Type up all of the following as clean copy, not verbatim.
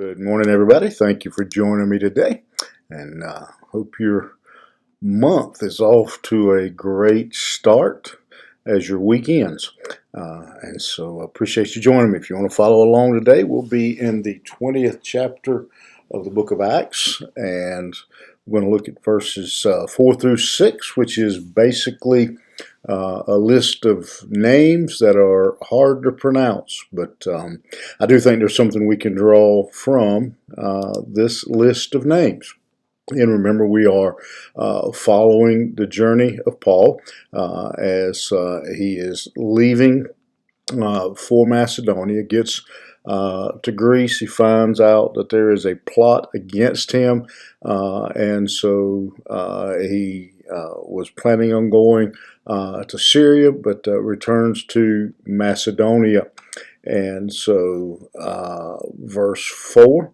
Good morning, everybody. Thank you for joining me today, and hope your month is off to a great start as your week ends. And so I appreciate you joining me. If you want to follow along today, we'll be in the 20th chapter of the book of Acts, and we're going to look at verses 4 through 6, which is basically a list of names that are hard to pronounce, but I do think there's something we can draw from this list of names. And remember, we are following the journey of Paul as he is leaving for Macedonia, gets to Greece. He finds out that there is a plot against him, and so he was planning on going to Syria, but returns to Macedonia. And so, verse 4,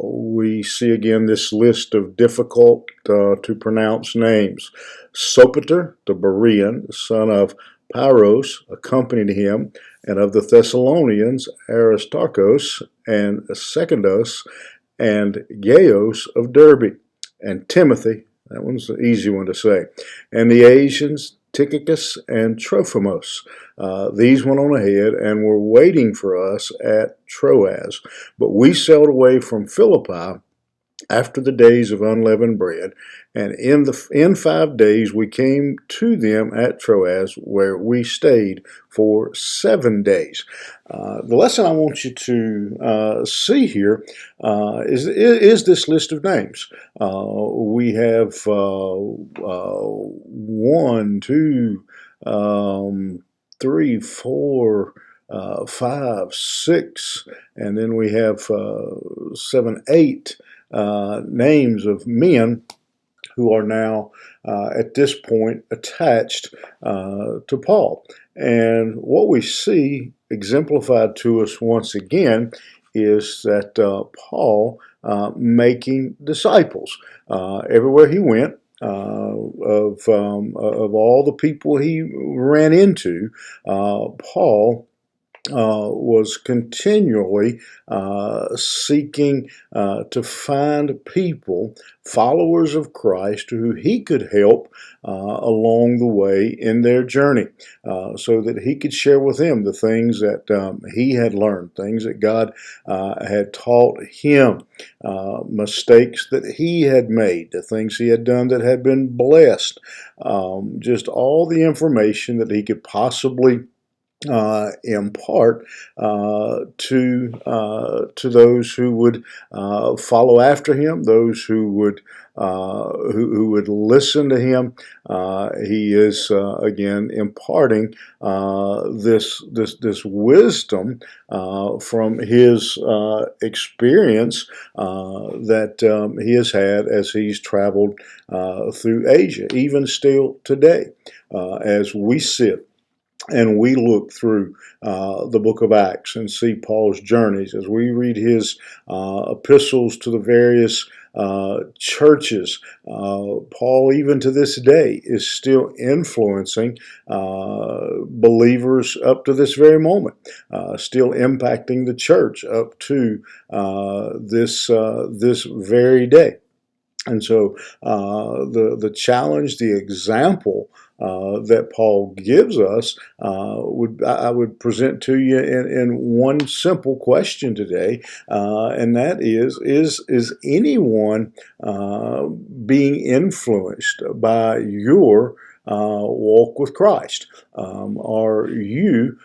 we see again this list of difficult to pronounce names. Sopater, the Berean, son of Pyrrhus, accompanied him, and of the Thessalonians, Aristarchus and Secundus, and Gaius of Derbe, and Timothy, that one's the easy one to say, and the Asians, Tychicus and Trophimus. These went on ahead and were waiting for us at Troas, but we sailed away from Philippi after the days of unleavened bread, and in 5 days we came to them at Troas, where we stayed for 7 days. The lesson I want you to see here is this list of names. We have 1, 2, 3, 4, 5, 6, and then we have 7, 8 names of men who are now at this point attached to Paul. And what we see exemplified to us once again is that Paul making disciples everywhere he went. Of all the people he ran into, Paul was continually seeking to find people, followers of Christ, who he could help along the way in their journey, so that he could share with them the things that he had learned, things that God had taught him, mistakes that he had made, the things he had done that had been blessed, just all the information that he could possibly impart to those who would follow after him, those who would listen to him. He is again imparting this wisdom from his experience that he has had as he's traveled through Asia, even still today, as we sit and we look through the book of Acts and see Paul's journeys, as we read his epistles to the various churches. Paul, even to this day, is still influencing believers up to this very moment, still impacting the church up to this very day. And so the challenge, the example that Paul gives us, I would present to you in one simple question today, and that is anyone being influenced by your walk with Christ? Are you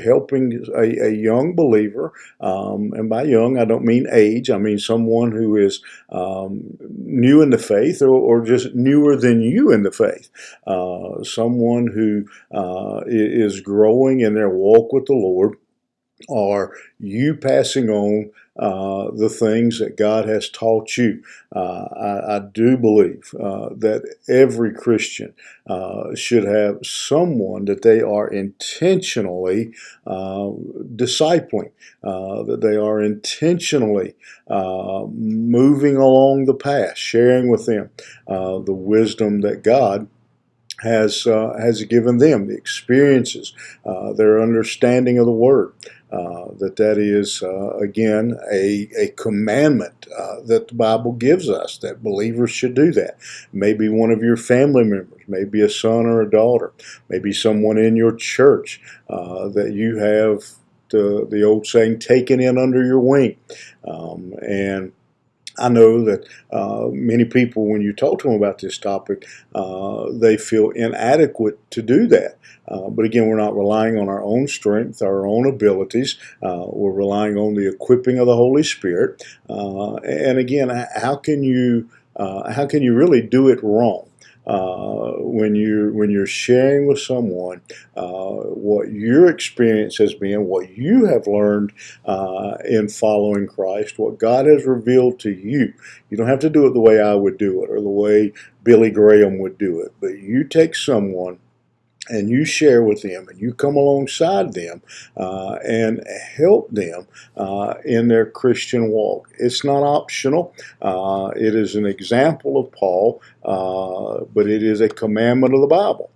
helping a young believer? And by young, I don't mean age. I mean someone who is new in the faith, or just newer than you in the faith. Someone who is growing in their walk with the Lord. Are you passing on the things that God has taught you? I do believe that every Christian should have someone that they are intentionally discipling, that they are intentionally moving along the path, sharing with them the wisdom that God has given them, the experiences, their understanding of the Word. that is, again, a commandment that the Bible gives us, that believers should do that. Maybe one of your family members, maybe a son or a daughter, maybe someone in your church that you have, the old saying, taken in under your wing. And I know that many people, when you talk to them about this topic, they feel inadequate to do that. But again, we're not relying on our own strength, our own abilities. We're relying on the equipping of the Holy Spirit. And again, how can you really do it wrong? When you're sharing with someone what your experience has been, what you have learned in following Christ, what God has revealed to you. You don't have to do it the way I would do it or the way Billy Graham would do it, but you take someone and you share with them and you come alongside them and help them in their Christian walk. It's not optional. It is an example of Paul, but it is a commandment of the Bible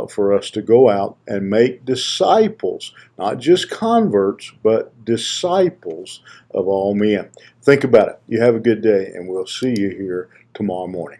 for us to go out and make disciples, not just converts, but disciples of all men. Think about it. You have a good day, and we'll see you here tomorrow morning.